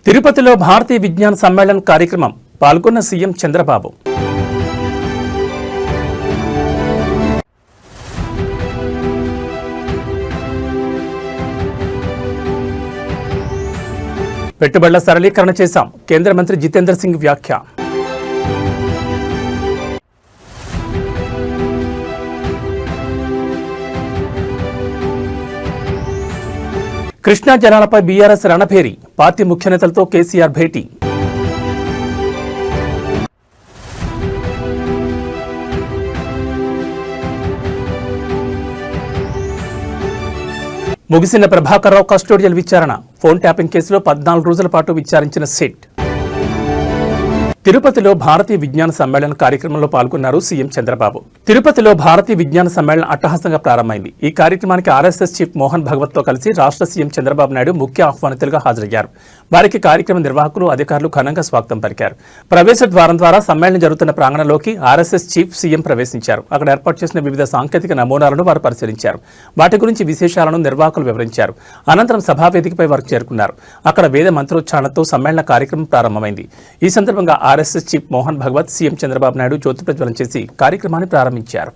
తిరుపతిలో భారతీయ విజ్ఞాన సమ్మేళన్ కార్యక్రమం పాల్గొన్న సీఎం చంద్రబాబు. పెట్టుబడుల సరళీకరణ చేశాం, కేంద్ర మంత్రి జితేంద్ర సింగ్ వ్యాఖ్య. కృష్ణా జలాలపై బీఆర్ఎస్ రణభేరి, పార్టీ ముఖ్య నేతలతో కేసీఆర్ భేటీ. ముగిసిన ప్రభాకర్ రావు కస్టోడియల్ విచారణ, ఫోన్ ట్యాపింగ్ కేసులో 14 రోజుల పాటు విచారించిన సిట్. తిరుపతిలో భారతీయ విజ్ఞాన సమ్మేళన కార్యక్రమంలో పాల్గొన్నారు సీఎం చంద్రబాబు. తిరుపతిలో భారతీయ విజ్ఞాన సమ్మేళనం అట్టహాసంగా ప్రారంభమైంది. ఈ కార్యక్రమానికి ఆర్ఎస్ఎస్ చీఫ్ మోహన్ భగవత్ తో కలిసి రాష్ట్ర సీఎం చంద్రబాబు నాయుడు ముఖ్య ఆహ్వానితులుగా హాజరయ్యారు. వారికి కార్యక్రమ నిర్వాహకులు, అధికారులు ఘనంగా స్వాగతం పలికారు. ప్రవేశ ద్వారం ద్వారా సమ్మేళనం జరుగుతున్న ప్రాంగణంలోకి ఆర్ఎస్ఎస్ చీఫ్ సీఎం ప్రవేశించారు. అక్కడ ఏర్పాటు చేసిన వివిధ సాంకేతిక నమూనాలను వారు పరిశీలించారు. వాటి గురించి విశేషాలను నిర్వాహకులు వివరించారు. అనంతరం సభావేదికపై వారు చేరుకున్నారు. అక్కడ వేద మంత్రోచ్చారణతో సమ్మేళన కార్యక్రమం ప్రారంభమైంది. ఈ సందర్భంగా RSS chief Mohan Bhagwat, CM Chandrababu Naidu జ్యోతి ప్రజ్వలన చేసి కార్యక్రమాన్ని ప్రారంభించారు.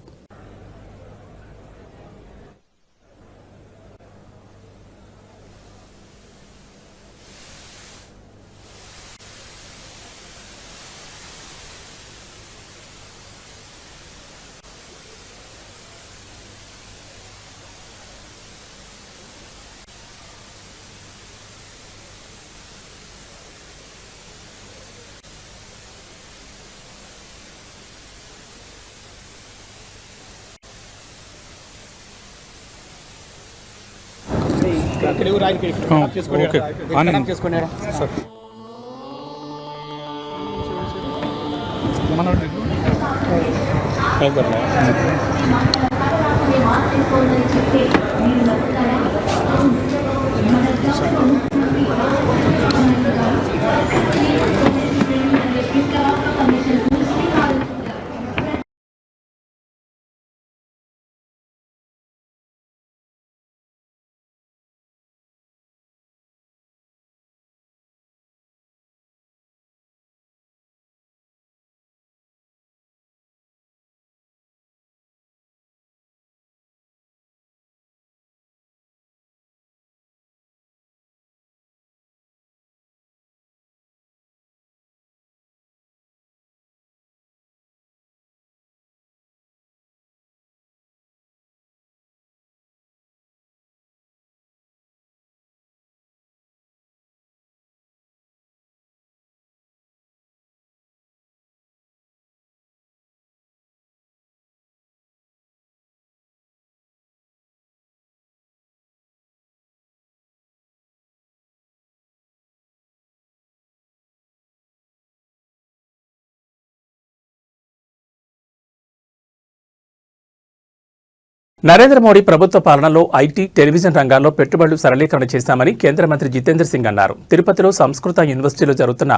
నరేంద్ర మోడీ ప్రభుత్వ పాలనలో ఐటీ, టెలివిజన్ రంగాల్లో పెట్టుబడులు సరళీకరణ చేశామని కేంద్ర మంత్రి జితేంద్ర సింగ్ అన్నారు. తిరుపతిలో సంస్కృత యూనివర్సిటీలో జరుగుతున్న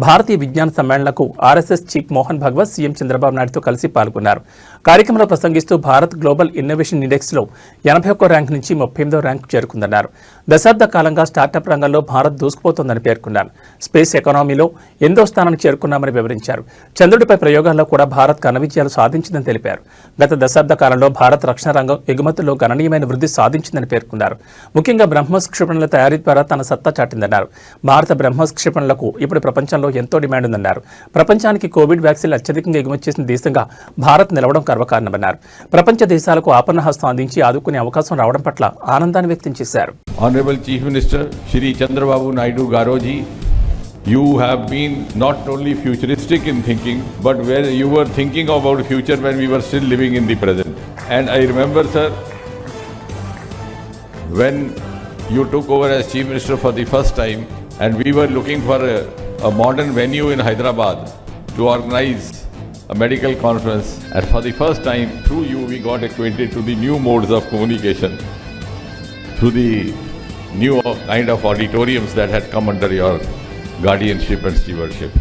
భారతీయ విజ్ఞాన సమ్మేళనకు RSS chief Mohan Bhagwat, CM Chandrababu నాయుడుతో కలిసి పాల్గొన్నారు. కార్యక్రమంలో ప్రసంగిస్తూ భారత్ గ్లోబల్ ఇన్నోవేషన్ ఇండెక్స్లో 81వ ర్యాంకు నుంచి 38వ ర్యాంకు చేరుకుందన్నారు. దశాబ్ద కాలంగా స్టార్టప్ రంగంలో భారత్ దూసుకుపోతోందని పేర్కొన్నారు. స్పేస్ ఎకానమీలో 8వ స్థానానికి చేరుకున్నామని వివరించారు. చంద్రుడిపై ప్రయోగాల్లో కూడా భారత్ ఘన విజయాలు సాధించిందని తెలిపారు. గత దశాబ్ద కాలంలో భారత్ రక్షణ రంగం ఎగుమతుల్లో గణనీయమైన వృద్ధి సాధించిందని పేర్కొన్నారు. ముఖ్యంగా బ్రహ్మోస్ క్షిపణుల తయారీ ద్వారా తన సత్తా చాటిందన్నారు. భారత బ్రహ్మోస్ క్షిపణులకు ఇప్పుడు ప్రపంచంలో ఎంతో డిమాండ్ ఉందన్నారు. ప్రపంచానికి కోవిడ్ వ్యాక్సిన్లు అత్యధికంగా ఎగుమతి చేసిన దేశంగా భారత్ నిలవడం గర్వకారణమన్నారు. ప్రపంచ దేశాలకు ఆపన్న హస్తం అందించి ఆదుకునే అవకాశం రావడం పట్ల ఆనందాన్ని వ్యక్తం చేశారు. Honourable chief minister Shri Chandrababu Naidu గారోజీ, you have been not only futuristic in thinking, but where you were thinking about future when we were still living in the present. And I remember, sir, when you took over as Chief Minister for the first time, and we were looking for a modern venue in Hyderabad to organize a medical conference, and for the first time, through you, we got acquainted to the new modes of communication, through the new kind of auditoriums that had come under your guardianship and stewardship.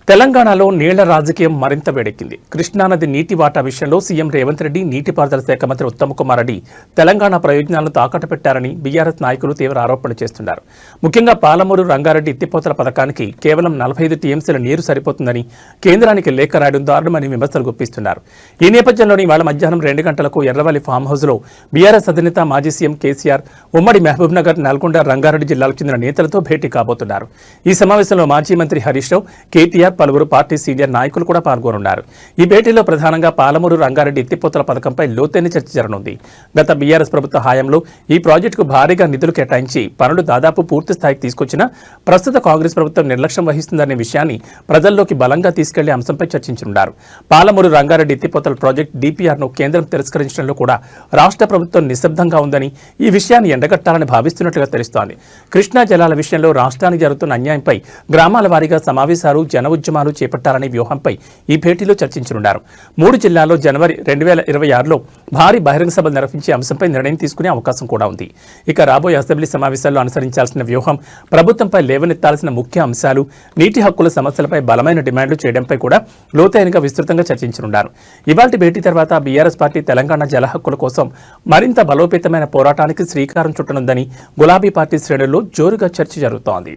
తెలంగాణలో నీళ్ల రాజకీయం మరింత వేడెక్కింది. కృష్ణానది నీటి వాటా విషయంలో CM Revanth Reddy, నీటిపారుదల శాఖ మంత్రి ఉత్తమ్ కుమార్ రెడ్డి తెలంగాణ ప్రయోజనాలను తాకట్టు పెట్టారని బీఆర్ఎస్ నాయకులు తీవ్ర ఆరోపణలు చేస్తున్నారు. ముఖ్యంగా పాలమూరు రంగారెడ్డి ఎత్తిపోతల పథకానికి కేవలం 45 టీఎంసీల నీరు సరిపోతుందని కేంద్రానికి లేఖ రాయడం దారుణమని విమర్శలు గుప్పిస్తున్నారు. ఈ నేపథ్యంలోని ఇవాళ మధ్యాహ్నం 2 గంటలకు ఎర్రవల్లి ఫామ్ హౌస్లో బీఆర్ఎస్ అధినేత మాజీ సీఎం కేసీఆర్ ఉమ్మడి మహబూబ్నగర్, నల్గొండ, రంగారెడ్డి జిల్లాలకు చెందిన నేతలతో భేటీ కాబోతున్నారు. ఈ సమావేశంలో మాజీ మంత్రి హరీష్ రావు, కేటీఆర్, పలువురు పార్టీ సీనియర్ నాయకులు కూడా పాల్గొనున్నారు. ఈ భేటీలో ప్రధానంగా పాలమూరు రంగారెడ్డి ఎత్తిపోతల పథకంపై లోతైన చర్చ జరగనుంది. గత బీఆర్ఎస్ ప్రభుత్వ హయాంలో ఈ ప్రాజెక్టుకు భారీగా నిధులు కేటాయించి పనులు దాదాపు పూర్తి స్థాయికి తీసుకొచ్చినా ప్రస్తుత కాంగ్రెస్ ప్రభుత్వం నిర్లక్ష్యం వహిస్తుందనే విషయాన్ని ప్రజల్లోకి బలంగా తీసుకెళ్లే అంశంపై చర్చించనున్నారు. పాలమూరు రంగారెడ్డి ఎత్తిపోతల ప్రాజెక్టు డీపీఆర్ను కేంద్రం తిరస్కరించడంలో కూడా రాష్ట్ర ప్రభుత్వం నిశ్శబ్దంగా ఉందని, ఈ విషయాన్ని ఎండగట్టాలని భావిస్తున్నట్లుగా తెలుస్తోంది. కృష్ణా జలాల విషయంలో రాష్ట్రానికి జరుగుతున్న అన్యాయంపై గ్రామాల వారీగా సమావేశాలు, జన ఉద్యమాలు చేపట్టాలనే వ్యూహంపై ఈ భేటీలో చర్చించనున్నారు. 3 జిల్లాల్లో జనవరి 2026లో భారీ బహిరంగ సభలు నిర్వహించే అంశంపై నిర్ణయం తీసుకునే అవకాశం కూడా ఉంది. ఇక రాబోయే అసెంబ్లీ సమావేశాల్లో అనుసరించాల్సిన వ్యూహం, ప్రభుత్వంపై లేవనెత్తాల్సిన ముఖ్య అంశాలు, నీటి హక్కుల సమస్యలపై బలమైన డిమాండ్లు చేయడంపై కూడా లోతైనగా విస్తృతంగా చర్చించనున్నారు. ఇవాల్టి భేటీ తర్వాత బీఆర్ఎస్ పార్టీ తెలంగాణ జల హక్కుల కోసం మరింత బలోపేతమైన పోరాటానికి శ్రీకారం చుట్టనుందని గులాబీ పార్టీ శ్రేణుల్లో జోరుగా చర్చ జరుగుతోంది.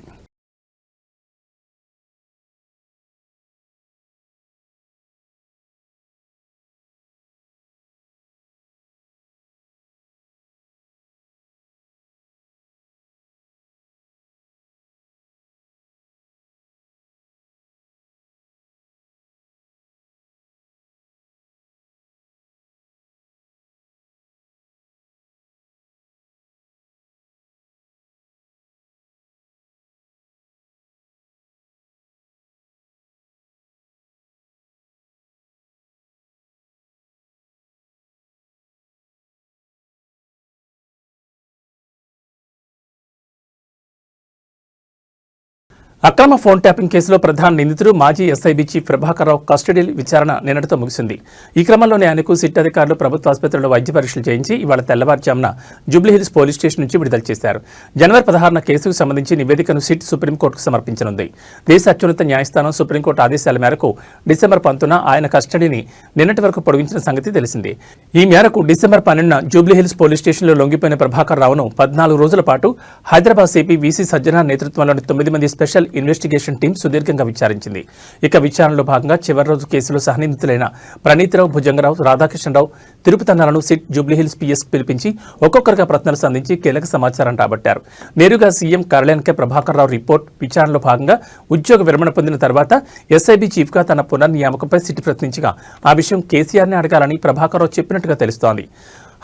అక్రమ ఫోన్ ట్యాపింగ్ కేసులో ప్రధాన నిందితుడు మాజీ SIB chief Prabhakar Rao custody విచారణ నిన్నటితో ముగిసింది. ఈ క్రమంలోనే ఆయనకు సిట్ అధికారులు ప్రభుత్వ ఆసుపత్రిలో వైద్య పరీక్షలు చేయించి ఇవాళ తెల్లవారుజామున జూబ్లీహిల్స్ పోలీస్ స్టేషన్ నుంచి విడుదల చేశారు. జనవరి 16న కేసుకు సంబంధించి నివేదికను సిట్ సుప్రీంకోర్టుకు సమర్పించనుంది. దేశ అత్యున్నత న్యాయస్థానం సుప్రీంకోర్టు ఆదేశాల మేరకు డిసెంబర్ 19న ఆయన కస్టడీని నిన్నటి వరకు పొడిగించిన సంగతి తెలిసిందే. ఈ మేరకు డిసెంబర్ 12న జూబ్లీహిల్స్ పోలీస్ స్టేషన్లో లొంగిపోయిన ప్రభాకర్ రావును 14 రోజుల పాటు హైదరాబాద్ సిపి వీసీ సజ్జనార్ నేతృత్వంలోని 9 మంది స్పెషల్ ఇన్వెస్టిగేషన్ టీం సుదీర్ఘంగా విచారించింది. ఇక విచారణలో భాగంగా చివరి రోజు కేసులో సహనిందితులైన ప్రణీత్రావు, భుజంగరావు, రాధాకృష్ణరావు, తిరుపతన్నలను సిట్ జూబ్లీహిల్స్ పిఎస్ పిలిపించి ఒక్కొక్కరుగా ప్రశ్నలు సంధించి కీలక సమాచారం రాబట్టారు. నేరుగా సీఎం కార్యాలయానికే ప్రభాకర్ రావు రిపోర్ట్. విచారణలో భాగంగా ఉద్యోగ విరమణ పొందిన తర్వాత ఎస్ఐబీ చీఫ్గా తన పునర్నియామకంపై సిట్ ప్రశ్నించగా ఆ విషయం కేసీఆర్ని అడగాలని ప్రభాకర్ రావు చెప్పినట్టుగా తెలుస్తోంది.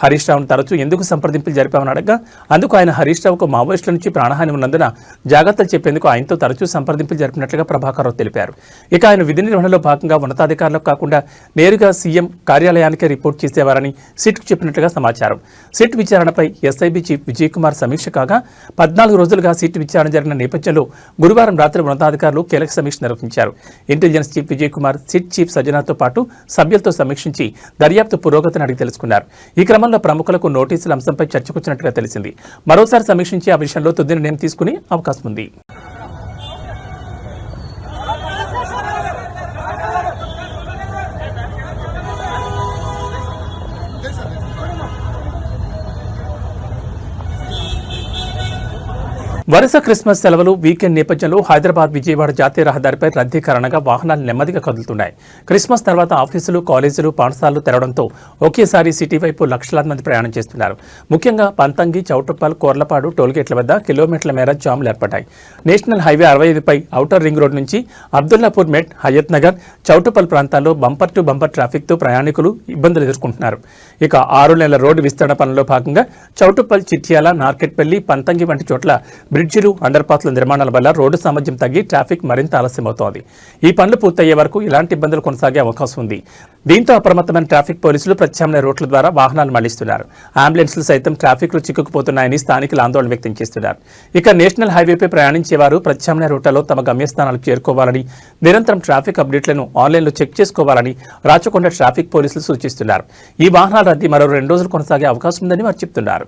హరీష్ రావును తరచూ ఎందుకు సంప్రదింపులు జరిపామని అడగగా అందుకు ఆయన హరీష్ రావుకు మావోయిస్టుల నుంచి ప్రాణహాని ఉన్నందున జాగ్రత్తలు చెప్పేందుకు ఆయనతో తరచూ సంప్రదింపులు జరిపినట్లుగా ప్రభాకర్ రావు తెలిపారు. ఇక ఆయన విధి నిర్వహణలో భాగంగా ఉన్నతాధికారులకు కాకుండా నేరుగా సీఎం కార్యాలయానికే రిపోర్ట్ చేసేవారని సిట్కు చెప్పినట్లుగా సమాచారం. సిట్ విచారణపై ఎస్ఐబీ చీఫ్ విజయ్ కుమార్ సమీక్ష కాగా 14 రోజులుగా సిట్ విచారణ జరిగిన నేపథ్యంలో గురువారం రాత్రి ఉన్నతాధికారులు కీలక సమీక్ష నిర్వహించారు. Intelligence chief Vijay Kumar SIT chief సజ్జనార్తో పాటు సభ్యులతో సమీక్షించి దర్యాప్తు పురోగతిని అడిగి తెలుసుకున్నారు. ఈ క్రమంలో ప్రముఖులకు నోటీసుల అంశంపై చర్చకొచ్చినట్టుగా తెలిసింది. మరోసారి సమీక్షించి ఆ విషయంలో తుది నిర్ణయం తీసుకునే అవకాశం ఉంది. వరుస క్రిస్మస్ సెలవులు, వీకెండ్ నేపథ్యంలో హైదరాబాద్ విజయవాడ జాతీయ రహదారిపై రద్దీ కారణంగా వాహనాలు నెమ్మదిగా కదులుతున్నాయి. క్రిస్మస్ తర్వాత ఆఫీసులు, కాలేజీలు, పాఠశాలలు తెరవడంతో ఒకేసారి సిటీ వైపు లక్షలాది మంది ప్రయాణం చేస్తున్నారు. ముఖ్యంగా పంతంగి, చౌటుప్పల్, కోర్లపాడు టోల్గేట్ల వద్ద కిలోమీటర్ల మేర జాములు ఏర్పడ్డాయి. నేషనల్ హైవే 65పై ఔటర్ రింగ్ రోడ్ నుంచి అబ్దుల్లాపూర్ మెట్, హయత్ నగర్, చౌటుప్పల్ ప్రాంతాల్లో బంపర్ టు బంపర్ ట్రాఫిక్తో ప్రయాణికులు ఇబ్బందులు ఎదుర్కొంటున్నారు. ఇక 6 నెలల రోడ్డు విస్తరణ పనుల్లో భాగంగా చౌటుప్పల్, చిట్యాల, నార్కెట్పల్లి, పంతంగి వంటి చోట్ల బ్రిడ్జిలు, అండర్పాస్ల నిర్మాణాల వల్ల రోడ్డు సామర్థ్యం తగ్గి ట్రాఫిక్ మరింత ఆలస్యమవుతోంది. ఈ పనులు పూర్తయ్యే వరకు ఇలాంటి ఇబ్బందులు కొనసాగే అవకాశం ఉంది. దీంతో అప్రమత్తమైన ట్రాఫిక్ పోలీసులు ప్రత్యామ్నాయ రూట్ల ద్వారా వాహనాలు మళ్లిస్తున్నారు. అంబులెన్స్లు సైతం ట్రాఫిక్లో చిక్కుకుపోతున్నాయని స్థానికులు ఆందోళన వ్యక్తం చేస్తున్నారు. ఇక నేషనల్ హైవేపై ప్రయాణించేవారు ప్రత్యామ్నాయ రూట్లలో తమ గమ్యస్థానాలకు చేరుకోవాలని, నిరంతరం ట్రాఫిక్ అప్డేట్లను ఆన్లైన్లో చెక్ చేసుకోవాలని రాచకొండ ట్రాఫిక్ పోలీసులు సూచిస్తున్నారు. ఈ వాహనాల రద్దీ మరో 2 రోజులు కొనసాగే అవకాశం ఉందని వారు చెబుతున్నారు.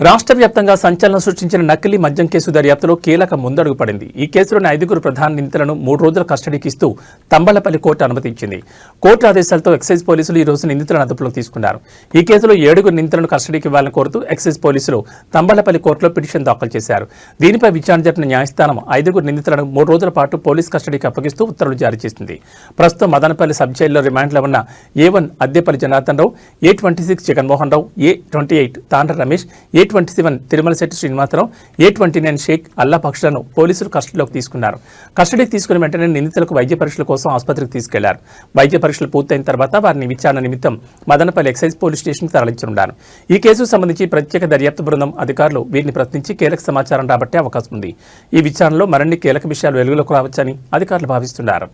రాష్ట్ర వ్యాప్తంగా సంచలనం సృష్టించిన నకిలీ మద్యం కేసు దర్యాప్తులో కీలక ముందడుగు పడింది. ఈ కేసులోని 5 ప్రధాన నిందితులను 3 రోజుల కస్టడీకి ఇస్తూ తంబళ్లపల్లి కోర్టు అనుమతించింది. కోర్టు ఆదేశాలతో ఎక్సైజ్ పోలీసులు ఈ రోజు నిందితులను అదుపులోకి తీసుకున్నారు. ఈ కేసులో 7 నిందితులను కస్టడీకి ఇవ్వాలని కోరుతూ ఎక్సైజ్ పోలీసులు తంబళ్లపల్లి కోర్టులో పిటిషన్ దాఖలు చేశారు. దీనిపై విచారణ జరిపిన న్యాయస్థానం 5 నిందితులను 3 రోజుల పాటు పోలీస్ కస్టడీకి అప్పగిస్తూ ఉత్తర్వులు జారీ చేసింది. ప్రస్తుతం మదనపల్లి సబ్ జైల్లో రిమాండ్లో ఉన్న A1 Addepalli Janardhan Rao, A26 Jaganmohan Rao, A28 తాండ్ర రమేష్, A27 తిరుమలశెట్టి శ్రీనివాసరావు, A29 షేక్ అల్లా పక్షులను పోలీసులు కస్టడీలోకి తీసుకున్నారు. కస్టడీకి తీసుకున్న వెంటనే నిందితులకు వైద్య పరీక్షల కోసం ఆసుపత్రికి తీసుకెళ్లారు. వైద్య పరీక్షలు పూర్తయిన తర్వాత వారిని విచారణ నిమిత్తం మదనపల్లి ఎక్సైజ్ పోలీస్ స్టేషన్కి తరలించనున్నారు. ఈ కేసుకు సంబంధించి ప్రత్యేక దర్యాప్తు బృందం అధికారులు వీరిని ప్రశ్నించి కీలక సమాచారం రాబట్టే అవకాశం ఉంది. ఈ విచారణలో మరిన్ని కీలక విషయాలు వెలుగులోకి రావచ్చని అధికారులు భావిస్తున్నారు.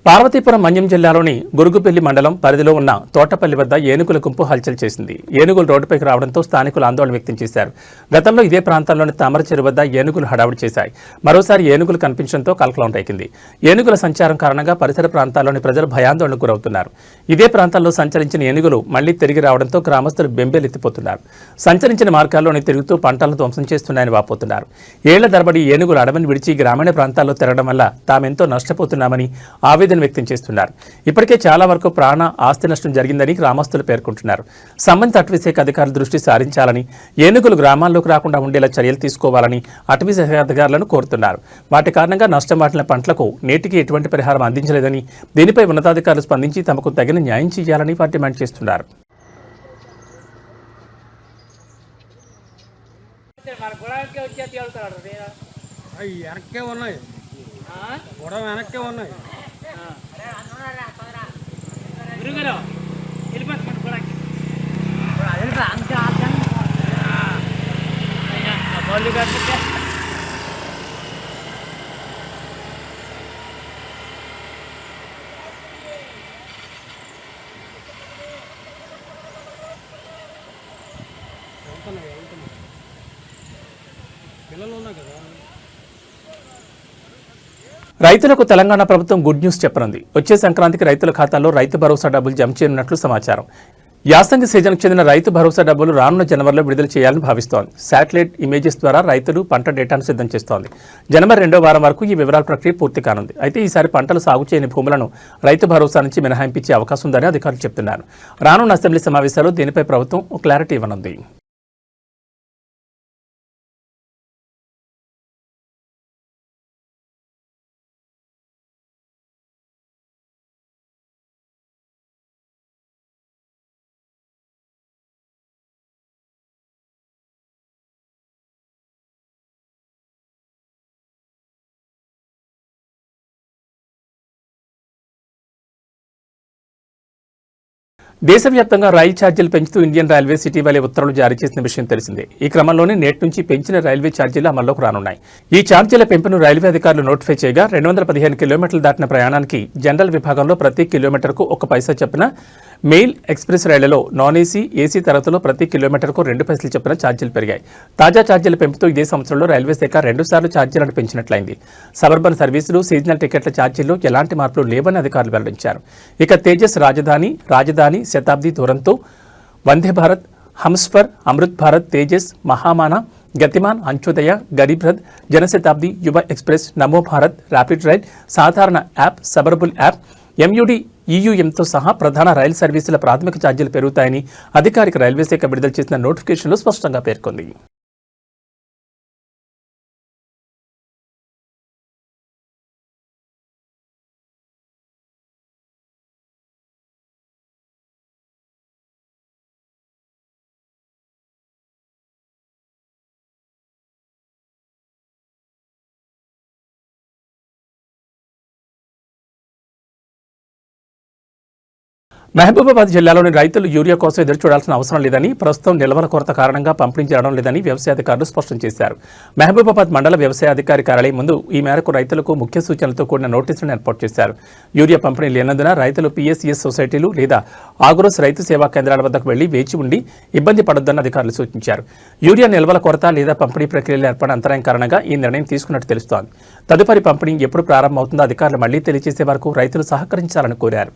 పార్వతీపురం మన్యం జిల్లాలోని గురుగుపల్లి మండలం పరిధిలో ఉన్న తోటపల్లి వద్ద ఏనుగుల గుంపు హల్చల్ చేసింది. ఏనుగులు రోడ్డుపైకి రావడంతో స్థానికులు ఆందోళన వ్యక్తం చేశారు. గతంలో ఇదే ప్రాంతంలోని తామరచెరు వద్ద ఏనుగులు హడావుడి చేశాయి. మరోసారి ఏనుగులు కనిపించడంతో కలకలం రేగింది. ఏనుగుల సంచారం కారణంగా పరిసర ప్రాంతాల్లోని ప్రజలు భయాందోళనకు గురవుతున్నారు. ఇదే ప్రాంతంలో సంచరించిన ఏనుగులు మళ్లీ తిరిగి రావడంతో గ్రామస్తులు బెంబేలెత్తిపోతున్నారు. సంచరించిన మార్గాల్లోనే తిరుగుతూ పంటలను ధ్వంసం చేస్తున్నాయని వాపోతున్నారు. ఏళ్ల తరబడి ఏనుగులు అడవిని విడిచి గ్రామీణ ప్రాంతాల్లో తిరగడం వల్ల తామెంతో నష్టపోతున్నామని ఆవేదన వ్యక్తం చేస్తున్నారు. ఇప్పటికే చాలా వరకు ప్రాణ ఆస్తి నష్టం జరిగిందని గ్రామస్తులు పేర్కొంటున్నారు. సంబంధిత అటవీశాఖ అధికారులు దృష్టి సారించాలని, ఏనుగులు గ్రామాల్లోకి రాకుండా ఉండేలా చర్యలు తీసుకోవాలని అటవీశాఖ అధికారులను కోరుతున్నారు. వాటి కారణంగా నష్టం వాటిన పంటలకు నేటికి ఎటువంటి పరిహారం అందించలేదని, దీనిపై ఉన్నతాధికారులు స్పందించి తమకు తగిన న్యాయం చేయాలని వారు డిమాండ్ చేస్తున్నారు. రైతులకు తెలంగాణ ప్రభుత్వం గుడ్ న్యూస్ చెప్పనుంది. వచ్చే సంక్రాంతికి రైతుల ఖాతాల్లో రైతు భరోసా డబ్బులు జమ చేయనున్నట్లు సమాచారం. యాసంగి సీజన్కు చెందిన రైతు భరోసా డబ్బులు రానున్న జనవరిలో విడుదల చేయాలని భావిస్తోంది. శాటిలైట్ ఇమేజెస్ ద్వారా రైతులు పంట డేటాను సిద్ధం చేస్తోంది. జనవరి 2వ వారం వరకు ఈ వివరాల ప్రక్రియ పూర్తి కానుంది. అయితే ఈసారి పంటలు సాగు చేయని భూములను రైతు భరోసా నుంచి మినహాయింపించే అవకాశం ఉందని అధికారులు చెబుతున్నారు. రానున్న అసెంబ్లీ సమావేశాల్లో దీనిపై ప్రభుత్వం క్లారిటీ ఇవ్వనుంది. దేశవ్యాప్తంగా రైలు ఛార్జీలు పెంచుతూ ఇండియన్ రైల్వేస్ ఇటీవలే ఉత్తర్వులు జారీ చేసిన విషయం తెలిసిందే. ఈ క్రమంలోనే నేటి నుంచి పెంచిన రైల్వే ఛార్జీలు అమల్లోకి రానున్నాయి. ఈ ఛార్జీల పెంపును రైల్వే అధికారులు నోటిఫై చేయగా 215 కిలోమీటర్లు దాటిన ప్రయాణానికి జనరల్ విభాగంలో ప్రతి కిలోమీటర్కు 1 పైసా చొప్పున, మెయిల్ ఎక్స్ప్రెస్ రైళ్లలో నాన్ ఏసీ, ఏసీ తరగతిలో ప్రతి కిలోమీటర్కు 2 పైసలు చొప్పున ఛార్జీలు పెరిగాయి. తాజా ఛార్జీల పెంపుతో ఇదే సంవత్సరంలో రైల్వే శాఖ 2 సార్లు ఛార్జీలను పెంచినట్లయింది. సబర్బన్ సర్వీసులు, సీజనల్ టికెట్ల ఛార్జీల్లో ఎలాంటి మార్పులు లేవని అధికారులు వెల్లడించారు. ఇక తేజస్ రాజధాని, శతాబ్ది, దురంతో, వందే భారత్, హంసఫర్, అమృత్ భారత్, తేజస్, మహామాన, గతిమాన్, అంత్యోదయ, గరీబ్ రథ్, జనశతాబ్ది, యువ ఎక్స్ప్రెస్, నమో భారత్, ర్యాపిడ్ రైల్, సాధారణ యాప్, సబర్బుల్ యాప్, MUD, EUMతో సహా ప్రధాన రైలు సర్వీసుల ప్రాథమిక ఛార్జీలు పెరుగుతాయని అధికారిక రైల్వే శాఖ విడుదల చేసిన నోటిఫికేషన్లో స్పష్టంగా పేర్కొంది. మహబూబాబాద్ జిల్లాలోని రైతులు యూరియా కోసం ఎదురు చూడాల్సిన అవసరం లేదని, ప్రస్తుతం నిల్వల కొరత కారణంగా పంపిణీ చేయడం లేదని వ్యవసాయ అధికారులు స్పష్టం చేశారు. మహబూబాబాద్ మండల వ్యవసాయ అధికారి కార్యాలయం ముందు ఈ మేరకు రైతులకు ముఖ్య సూచనలతో కూడిన నోటీసులను ఏర్పాటు చేశారు. యూరియా పంపిణీ లేనందున రైతులు PSCS సొసైటీలు లేదా ఆగ్రోస్ రైతు సేవా కేంద్రాల వద్దకు వెళ్లి వేచి ఉండి ఇబ్బంది పడొద్దని అధికారులు సూచించారు. యూరియా నిల్వల కొరత లేదా పంపిణీ ప్రక్రియలో ఏర్పడిన అంతరాయం కారణంగా ఈ నిర్ణయం తీసుకున్నట్టు తెలుస్తోంది. తదుపరి పంపిణీ ఎప్పుడు ప్రారంభమవుతుందో అధికారులు మళ్లీ తెలియజేసే వరకు రైతులు సహకరించాలని కోరారు.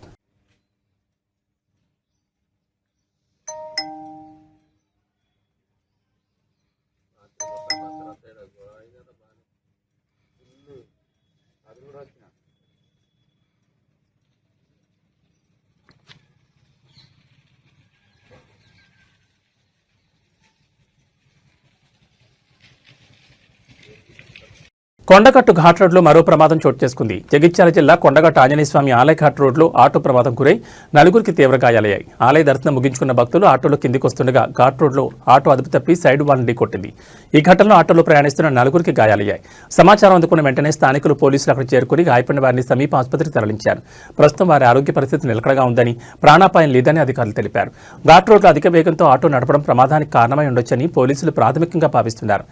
కొండగట్టు ఘాట్ రోడ్లో మరో ప్రమాదం చోటు చేసుకుంది. జగిత్యాల జిల్లా కొండగట్టు ఆంజనేయస్వామి ఆలయ ఘాట్ రోడ్లో ఆటో ప్రమాదం గురై నలుగురికి తీవ్ర గాయాలయ్యాయి. ఆలయ దర్శనం ముగించుకున్న భక్తులు ఆటోలో కిందికి వస్తుండగా ఘాట్ రోడ్లో ఆటో అదుపు తప్పి సైడ్ వాల్ని ఢీకొట్టింది. ఈ ఘటనలో ఆటోలో ప్రయాణిస్తున్న నలుగురికి గాయాలయ్యాయి. సమాచారం అందుకున్న వెంటనే స్థానికులు పోలీసులు అక్కడ చేరుకుని గాయపడిన వారిని సమీప ఆసుపత్రికి తరలించారు. ప్రస్తుతం వారి ఆరోగ్య పరిస్థితి నిలకడగా ఉందని, ప్రాణాపాయం లేదని అధికారులు తెలిపారు. ఘాట్ రోడ్లో అధిక వేగంతో ఆటో నడపడం ప్రమాదానికి కారణమై ఉండొచ్చని పోలీసులు ప్రాథమికంగా భావిస్తున్నారు.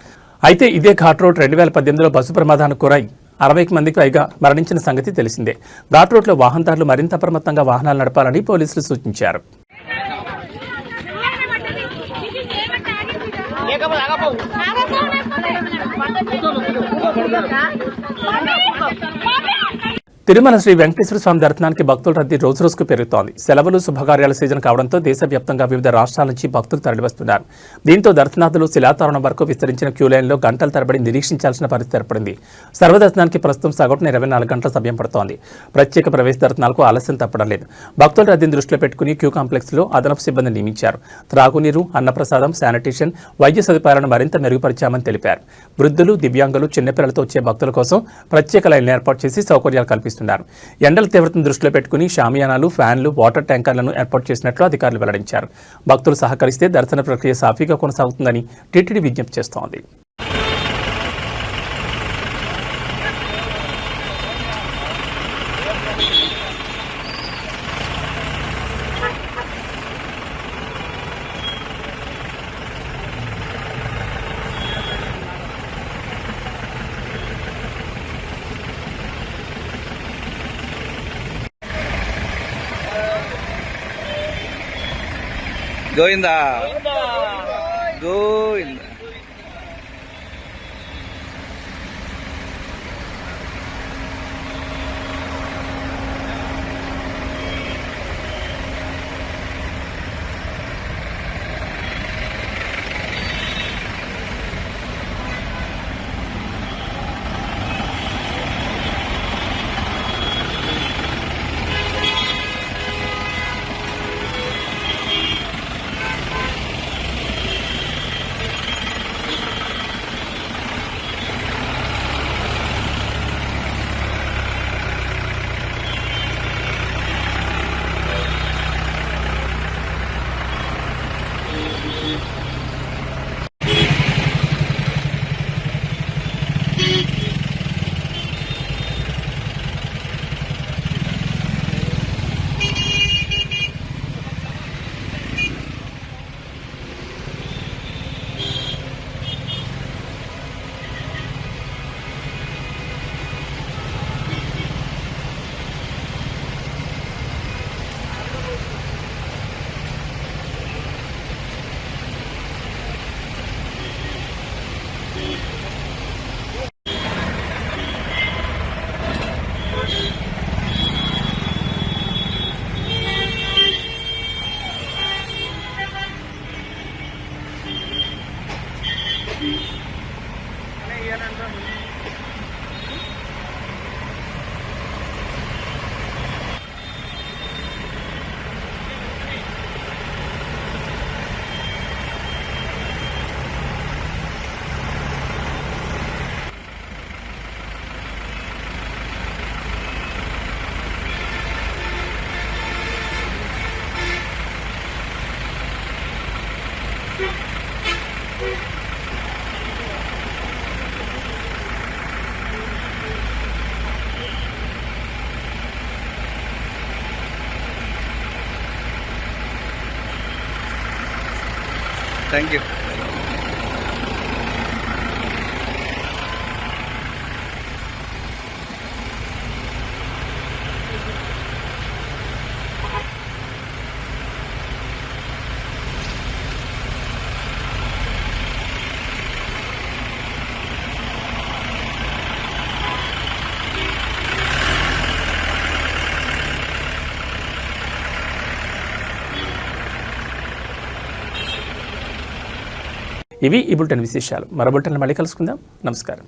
అయితే ఇదే ఘాట్ రోడ్ 2018లో బస్సు ప్రమాదానికి గురై 60 మందికి పైగా మరణించిన సంగతి తెలిసిందే. ఘాట్ రోడ్లో వాహనదారులు మరింత అప్రమత్తంగా వాహనాలు నడపాలని పోలీసులు సూచించారు. తిరుమల శ్రీ వెంకటేశ్వర స్వామి దర్శనానికి భక్తుల రద్దీ రోజురోజుకు పెరుగుతోంది. సెలవులు, శుభకార్యాల సీజన్ కావడంతో దేశవ్యాప్తంగా వివిధ రాష్ట్రాల నుంచి భక్తులు తరలివస్తున్నారు. దీంతో దర్శనార్థులు శిలాతోరణం వరకు విస్తరించిన క్యూలైన్లో గంటల తరబడి నిరీక్షించాల్సిన పరిస్థితి ఏర్పడింది. సర్వదర్శనానికి ప్రస్తుతం సగటున 24 గంటల సమయం పడుతోంది. ప్రత్యేక ప్రవేశ దర్శనాలకు ఆలస్యం తప్పడం లేదు. భక్తుల రద్దీని దృష్టిలో పెట్టుకుని క్యూ కాంప్లెక్స్లో అదనపు సిబ్బందిని నియమించారు. త్రాగునీరు, అన్నప్రసాదం, శానిటేషన్, వైద్య సదుపాయాలను మరింత మెరుగుపరిచామని తెలిపారు. వృద్ధులు, దివ్యాంగులు, చిన్నపిల్లలతో వచ్చే భక్తుల కోసం ప్రత్యేక లైన్లు ఏర్పాటు చేసి సౌకర్యాలు కల్పిస్తున్నారు. ఎండల తీవ్రతను దృష్టిలో పెట్టుకుని షామియానాలు, ఫ్యాన్లు, వాటర్ ట్యాంకర్లను ఏర్పాటు చేసినట్లు అధికారులు వెల్లడించారు. భక్తులు సహకరిస్తే దర్శన ప్రక్రియ సాఫీగా కొనసాగుతుందని టీటీడీ విజ్ఞప్తి చేస్తోంది. గోవిందా గోవిందా. Thank you. ఇవి ఈ బులెటిన్ విశేషాలు. మరో బులెటిన్లో మళ్ళీ కలుసుకుందాం. నమస్కారం.